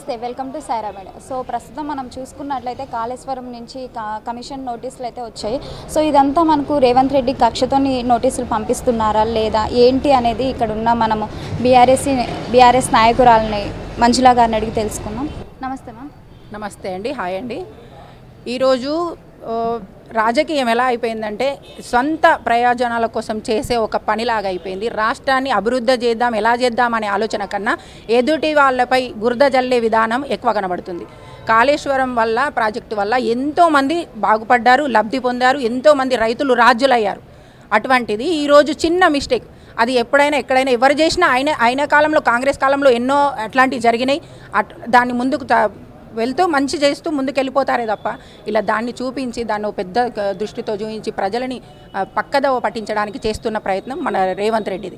నమస్తే welcome to సాయిరా madam. So ప్రస్తుతం మనం చూసుకున్నట్లయితే కాళేశ్వరం నుంచి కమిషన్ నోటీసులు అయితే వచ్చాయి. సో ఇదంతా మనకు రేవంత్ రెడ్డి కక్షతోని నోటీసులు పంపిస్తున్నారా లేదా ఏంటి అనేది ఇక్కడ ఉన్న మనము బీఆర్ఎస్ నాయకురాలని మంజులా గారిని అడిగి తెలుసుకుందాం. నమస్తే మ్యామ్. నమస్తే అండి, హాయ్ అండి. ఈరోజు రాజకీయం ఎలా అయిపోయిందంటే సొంత ప్రయోజనాల కోసం చేసే ఒక పనిలాగా అయిపోయింది. రాష్ట్రాన్ని అభివృద్ధి చేద్దాం, ఎలా చేద్దాం అనే ఆలోచన కన్నా ఎదుటి వాళ్ళపై బురద జల్లే విధానం ఎక్కువ కనబడుతుంది. కాళేశ్వరం వల్ల, ప్రాజెక్టు వల్ల ఎంతోమంది బాగుపడ్డారు, లబ్ధి పొందారు, ఎంతోమంది రైతులు రాజ్యులయ్యారు. అటువంటిది ఈరోజు చిన్న మిస్టేక్, అది ఎక్కడైనా ఎవరు చేసినా ఆయన కాలంలో, కాంగ్రెస్ కాలంలో ఎన్నో అట్లాంటివి జరిగినాయి. దాన్ని ముందుకు వెళ్తూ మంచి చేస్తూ ముందుకు వెళ్ళిపోతారే తప్ప ఇలా దాన్ని చూపించి దాన్ని పెద్ద దృష్టితో చూపించి ప్రజలని పక్కదవ పట్టించడానికి చేస్తున్న ప్రయత్నం మన రేవంత్ రెడ్డిది.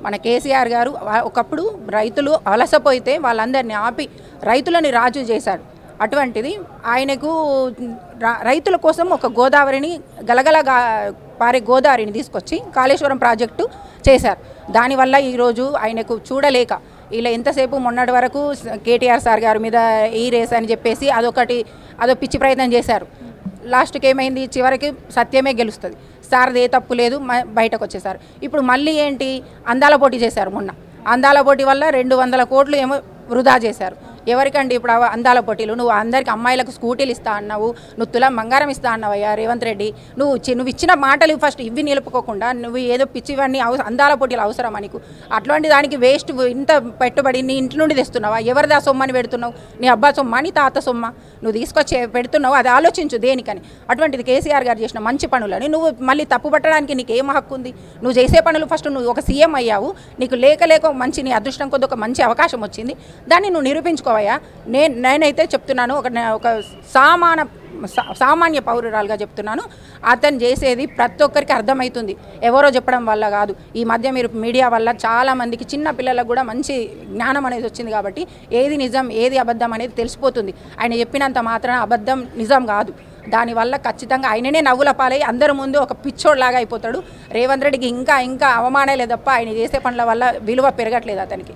మన కేసీఆర్ గారు ఒకప్పుడు రైతులు అలసపోయితే వాళ్ళందరినీ ఆపి రైతులని రాజు చేశాడు. అటువంటిది ఆయనకు రైతుల కోసం ఒక గోదావరిని గలగల పారే గోదావరిని తీసుకొచ్చి కాళేశ్వరం ప్రాజెక్టు చేశారు. దానివల్ల ఈరోజు ఆయనకు చూడలేక ఇలా ఎంతసేపు మొన్నటి వరకు కేటీఆర్ సార్ గారి మీద ఈ రేస్ అని చెప్పేసి అదో పిచ్చి ప్రయత్నం చేశారు. లాస్ట్కి ఏమైంది, చివరికి సత్యమే గెలుస్తుంది, సార్ది ఏ తప్పు లేదు, బయటకు వచ్చేసారు. ఇప్పుడు మళ్ళీ ఏంటి, అందాల పోటీ చేశారు. మొన్న అందాల పోటీ వల్ల 200 కోట్లు ఏమో వృధా చేశారు. ఎవరికండి ఇప్పుడు అందాల పోటీలు? నువ్వు అందరికి అమ్మాయిలకు స్కూటీలు ఇస్తా అన్నావు, నువ్వు తులం బంగారం ఇస్తా అన్నావయ్యా రేవంత్ రెడ్డి. నువ్వు ఇచ్చిన మాటలు ఫస్ట్ ఇవి నిలుపుకోకుండా నువ్వు ఏదో పిచ్చివన్నీ అందాల పోటీలు అవసరమా నీకు? అట్లాంటి దానికి వేస్ట్ ఇంత పెట్టుబడి నీ ఇంటి నుండి తెస్తున్నావా? ఎవరిదా సొమ్మని పెడుతున్నావు? నీ అబ్బా సొమ్మ, నీ తాత సొమ్మ నువ్వు తీసుకొచ్చి పెడుతున్నావు? అది ఆలోచించు దేనికని. అటువంటిది కేసీఆర్ గారు చేసిన మంచి పనులని నువ్వు మళ్ళీ తప్పు పట్టడానికి నీకు ఏం హక్కు ఉంది? నువ్వు చేసే పనులు ఫస్ట్ నువ్వు ఒక సీఎం అయ్యావు, నీకు లేక మంచి నీ అదృష్టం కొద్ది ఒక మంచి అవకాశం వచ్చింది, దాన్ని నువ్వు నిరూపించుకో. నేనైతే చెప్తున్నాను, ఒక సామాన్య పౌరురాలుగా చెప్తున్నాను, అతను చేసేది ప్రతి ఒక్కరికి అర్థమవుతుంది, ఎవరో చెప్పడం వల్ల కాదు. ఈ మధ్య మీరు మీడియా వల్ల చాలామందికి, చిన్న పిల్లలకు కూడా మంచి జ్ఞానం అనేది వచ్చింది కాబట్టి ఏది నిజం ఏది అబద్ధం అనేది తెలిసిపోతుంది. ఆయన చెప్పినంత మాత్రాన అబద్ధం నిజం కాదు. దానివల్ల ఖచ్చితంగా ఆయననే నవ్వుల పాలై అందరి ముందు ఒక పిచ్చోడ్లాగా అయిపోతాడు. రేవంత్ రెడ్డికి ఇంకా అవమానాలే తప్ప ఆయన చేసే పనుల వల్ల విలువ పెరగట్లేదు అతనికి.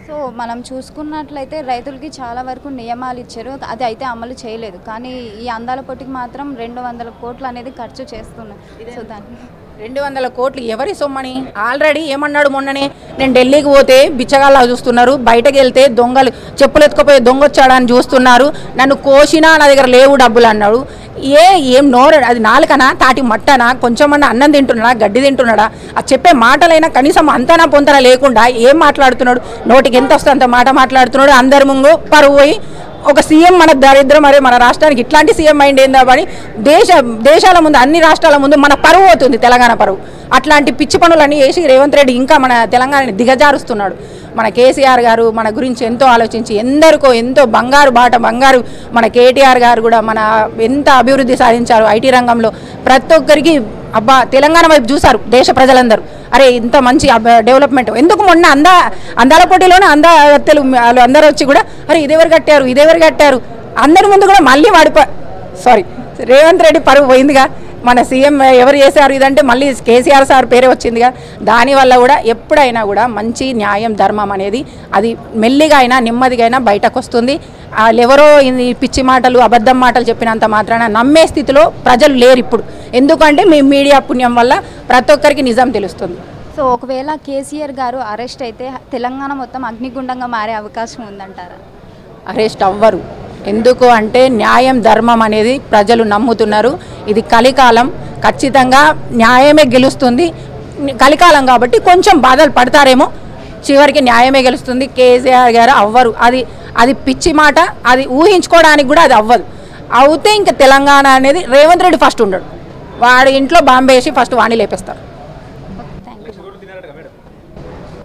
సో మనం చూసుకున్నట్లయితే రైతులకి చాలా వరకు నియమాలు ఇచ్చారు, అది అయితే అమలు చేయలేదు. కానీ ఈ అందాల పోటీకి మాత్రం 200 కోట్లు అనేది ఖర్చు చేస్తున్నారు. సో దాన్ని 200 కోట్లు ఎవరి సొమ్మని? ఆల్రెడీ ఏమన్నాడు మొన్ననే, నేను ఢిల్లీకి పోతే బిచ్చగాళ్ళ చూస్తున్నారు, బయటకు వెళ్తే దొంగలు చెప్పులు ఎత్తుకుపోయి దొంగ వచ్చాడని చూస్తున్నారు, నన్ను కోసినా నా దగ్గర లేవు డబ్బులు అన్నాడు. ఏం నోరు అది? నాలుకనా, తాటి మట్టనా, కొంచెమన్నా అన్నం తింటున్నాడా, గడ్డి తింటున్నాడా? అది చెప్పే మాటలైనా కనీసం అంతనా పొంతనా లేకుండా ఏం మాట్లాడుతున్నాడు? నోటికి ఎంత వస్తే అంత మాట మాట్లాడుతున్నాడు. అందరి ముందు పరువు పోయి ఒక సీఎం మన దరిద్రం, అరే మన రాష్ట్రానికి ఇట్లాంటి సీఎం మైండ్ ఏందా అని దేశాల ముందు, అన్ని రాష్ట్రాల ముందు మన పరువు అవుతుంది, తెలంగాణ పరువు. అట్లాంటి పిచ్చి పనులన్నీ చేసి రేవంత్ రెడ్డి ఇంకా మన తెలంగాణని దిగజారుస్తున్నాడు. మన కేసీఆర్ గారు మన గురించి ఎంతో ఆలోచించి ఎంతో బంగారు మన కేటీఆర్ గారు కూడా మన ఎంత అభివృద్ధి సాధించారు ఐటీ రంగంలో. ప్రతి ఒక్కరికి అబ్బా తెలంగాణ వైపు చూశారు దేశ ప్రజలందరూ, అరే ఇంత మంచి డెవలప్మెంట్. ఎందుకు మొన్న అందాల పోటీలోనే వాళ్ళు అందరూ వచ్చి కూడా అరే ఇదేవరు కట్టారు అందరి ముందు కూడా మళ్ళీ రేవంత్ రెడ్డి పరువు పోయిందిగా. మన సీఎం ఎవరు చేశారు ఇదంటే మళ్ళీ కేసీఆర్ సార్ పేరే వచ్చిందిగా. దానివల్ల కూడా ఎప్పుడైనా కూడా మంచి న్యాయం ధర్మం అనేది అది మెల్లిగా అయినా నెమ్మదిగా అయినా బయటకు వస్తుంది. వాళ్ళెవరో ఈ పిచ్చి మాటలు అబద్ధం మాటలు చెప్పినంత మాత్రాన నమ్మే స్థితిలో ప్రజలు లేరు ఇప్పుడు. ఎందుకంటే మీ మీడియా పుణ్యం వల్ల ప్రతి ఒక్కరికి నిజం తెలుస్తుంది. సో ఒకవేళ కేసీఆర్ గారు అరెస్ట్ అయితే తెలంగాణ మొత్తం అగ్నిగుండంగా మారే అవకాశం ఉందంటారా? అరెస్ట్ అవ్వరు. ఎందుకు అంటే న్యాయం ధర్మం అనేది ప్రజలు నమ్ముతున్నారు. ఇది కలికాలం, ఖచ్చితంగా న్యాయమే గెలుస్తుంది. కలికాలం కాబట్టి కొంచెం బాధలు పడతారేమో, చివరికి న్యాయమే గెలుస్తుంది. కేసీఆర్ గారు అవ్వరు. అది పిచ్చి మాట, అది ఊహించుకోవడానికి కూడా అది అవ్వదు. అవుతే ఇంకా తెలంగాణ అనేది రేవంత్ రెడ్డి ఫస్ట్ ఉండడు, వాడి ఇంట్లో బాంబే వేసి ఫస్ట్ వాణి లేపేస్తారు.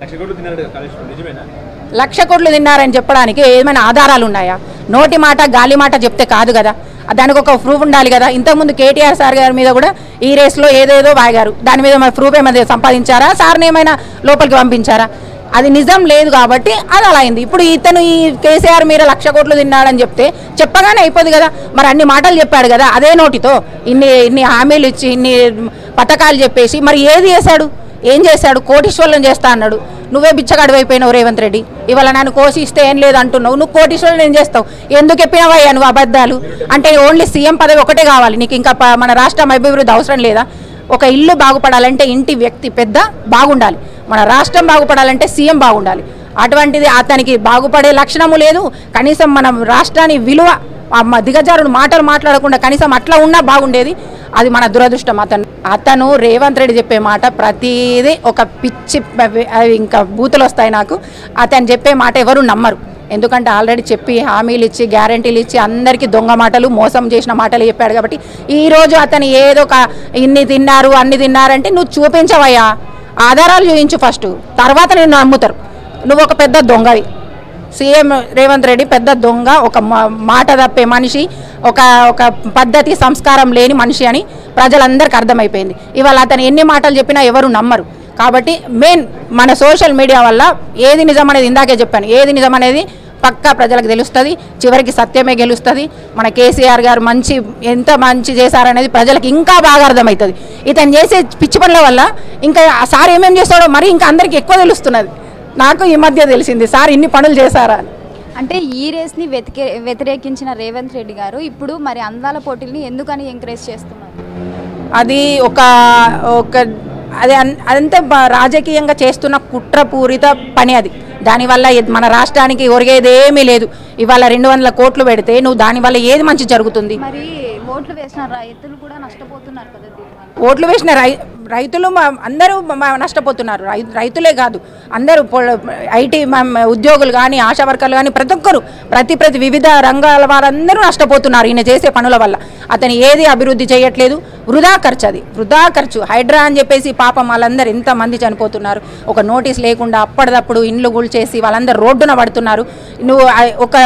1,00,000 కోట్లు తిన్నారని చెప్పడానికి ఏమైనా ఆధారాలు ఉన్నాయా? నోటి మాట గాలి మాట చెప్తే కాదు కదా, దానికి ఒక ప్రూఫ్ ఉండాలి కదా. ఇంతకుముందు కేటీఆర్ సార్ గారి మీద కూడా ఈ రేస్లో ఏదేదో వాగారు, దాని మీద మరి ప్రూఫ్ ఏమైనా సంపాదించారా? సార్ని ఏమైనా లోపలికి పంపించారా? అది నిజం లేదు కాబట్టి అది అలా అయింది. ఇప్పుడు ఇతను ఈ కేసీఆర్ మీద 1,00,000 కోట్లు తిన్నాడని చెప్తే చెప్పగానే అయిపోదు కదా. మరి అన్ని మాటలు చెప్పాడు కదా అదే నోటితో, ఇన్ని హామీలు ఇచ్చి ఇన్ని పథకాలు చెప్పేసి మరి ఏది చేశాడు? ఏం చేశాడు? కోటీశ్వరులను చేస్తా అన్నాడు. నువ్వే బిచ్చగాడు అయిపోయినావు రేవంత్ రెడ్డి. ఇవాళ నన్ను కోసిస్తే ఏం లేదు అంటున్నావు. నువ్వు కోటీశ్వరులను ఏం చేస్తావు? ఎందుకు చెప్పినావయ్యా నువ్వు అబద్ధాలు? అంటే ఓన్లీ సీఎం పదవి ఒకటే కావాలి నీకు, ఇంకా మన రాష్ట్రం అభివృద్ధి అవసరం లేదా? ఒక ఇల్లు బాగుపడాలంటే ఇంటి వ్యక్తి పెద్ద బాగుండాలి, మన రాష్ట్రం బాగుపడాలంటే సీఎం బాగుండాలి. అటువంటిది అతనికి బాగుపడే లక్షణము లేదు. కనీసం మనం రాష్ట్రాన్ని విలువ దిగజారుడు మాటలు మాట్లాడకుండా కనీసం అట్లా ఉన్నా బాగుండేది. అది మన దురదృష్టం. అతను రేవంత్ రెడ్డి చెప్పే మాట ప్రతిదీ ఒక పిచ్చి, ఇంకా బూతులు వస్తాయి నాకు. అతను చెప్పే మాట ఎవరు నమ్మరు. ఎందుకంటే ఆల్రెడీ చెప్పి హామీలు ఇచ్చి గ్యారంటీలు ఇచ్చి అందరికీ దొంగ మాటలు మోసం చేసిన మాటలు చెప్పాడు. కాబట్టి ఈరోజు అతను ఏదో ఇన్ని తిన్నారు అన్ని తిన్నారంటే నువ్వు చూపించవయ్యా, ఆధారాలు చూపించు ఫస్ట్, తర్వాత నేను నమ్ముతారు. నువ్వు ఒక పెద్ద దొంగవి. సీఎం రేవంత్ రెడ్డి పెద్ద దొంగ, ఒక మాట తప్పే మనిషి, ఒక పద్ధతి సంస్కారం లేని మనిషి అని ప్రజలందరికీ అర్థమైపోయింది. ఇవాళ అతను ఎన్ని మాటలు చెప్పినా ఎవరు నమ్మరు. కాబట్టి మెయిన్ మన సోషల్ మీడియా వల్ల ఏది నిజం అనేది, ఇందాకే చెప్పాను, ఏది నిజం అనేది పక్కా ప్రజలకు తెలుస్తుంది. చివరికి సత్యమే గెలుస్తుంది. మన కేసీఆర్ గారు ఎంత మంచి చేశారనేది ప్రజలకు ఇంకా బాగా అర్థమవుతుంది. ఇతను చేసే పిచ్చి పనుల వల్ల ఇంకా సార్ ఏమేమి చేస్తాడో మరి ఇంకా అందరికీ ఎక్కువ తెలుస్తున్నది. నాకు ఈ మధ్య తెలిసింది సార్ ఇన్ని పనులు చేశారా. అంటే ఈ రేస్ని వ్యతిరేకించిన రేవంత్ రెడ్డి గారు ఇప్పుడు మరి అందాల పోటీల్ని ఎందుకని ఎంకరేజ్ చేస్తున్నారు? అది అదంతా రాజకీయంగా చేస్తున్న కుట్రపూరిత పని. అది దానివల్ల మన రాష్ట్రానికి ఒరిగేదేమీ లేదు. ఇవాళ 200 కోట్లు పెడితే నువ్వు దానివల్ల ఏది మంచి జరుగుతుంది? మరి ఓట్లు వేసిన రైతులు కూడా నష్టపోతున్నారు కదా. ఓట్లు వేసిన రైతులు అందరూ నష్టపోతున్నారు. రైతులే కాదు, అందరూ ఐటీ ఉద్యోగులు కానీ, ఆశా వర్కర్లు కానీ, ప్రతి ఒక్కరు ప్రతి వివిధ రంగాల వారందరూ నష్టపోతున్నారు ఈయన చేసే పనుల వల్ల. అతను ఏది అభివృద్ధి చేయట్లేదు, వృధా ఖర్చు. అది వృధా ఖర్చు. హైడ్రా అని చెప్పేసి పాపం వాళ్ళందరూ ఎంతమంది చనిపోతున్నారు. ఒక నోటీస్ లేకుండా అప్పటిదప్పుడు ఇండ్లు కూల్చేసి వాళ్ళందరూ రోడ్డున పడుతున్నారు. నువ్వు ఒక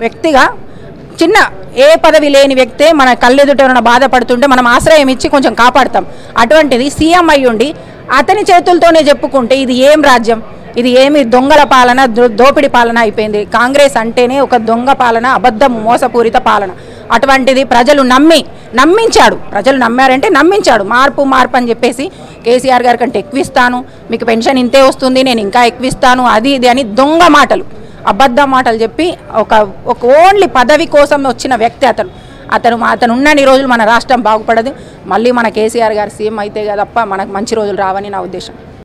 వ్యక్తిగా చిన్న ఏ పదవి లేని వ్యక్తే మన కళ్ళెదుట బాధపడుతుంటే మనం ఆశ్రయం ఇచ్చి కొంచెం కాపాడుతాం. అటువంటిది సీఎం అయ్యుండి అతని చేతులతోనే చెప్పుకుంటే ఇది ఏం రాజ్యం? ఇది ఏమి దొంగల పాలన, దోపిడి పాలన అయిపోయింది. కాంగ్రెస్ అంటేనే ఒక దొంగ పాలన, అబద్ధం, మోసపూరిత పాలన. అటువంటిది ప్రజలు నమ్మించాడు. ప్రజలు నమ్మారంటే నమ్మించాడు. మార్పు అని చెప్పేసి కేసీఆర్ గారి కంటే ఎక్కువ ఇస్తాను, మీకు పెన్షన్ ఇంతే వస్తుంది, నేను ఇంకా ఎక్కువ ఇస్తాను, అది ఇది అని దొంగ మాటలు, అబద్ధ మాటలు చెప్పి ఒక ఓన్లీ పదవి కోసం వచ్చిన వ్యక్తి అతను ఉన్నన్ని రోజులు మన రాష్ట్రం బాగుపడదు. మళ్ళీ మన కేసీఆర్ గారు సీఎం అయితే తప్ప మనకు మంచి రోజులు రావని నా ఉద్దేశం.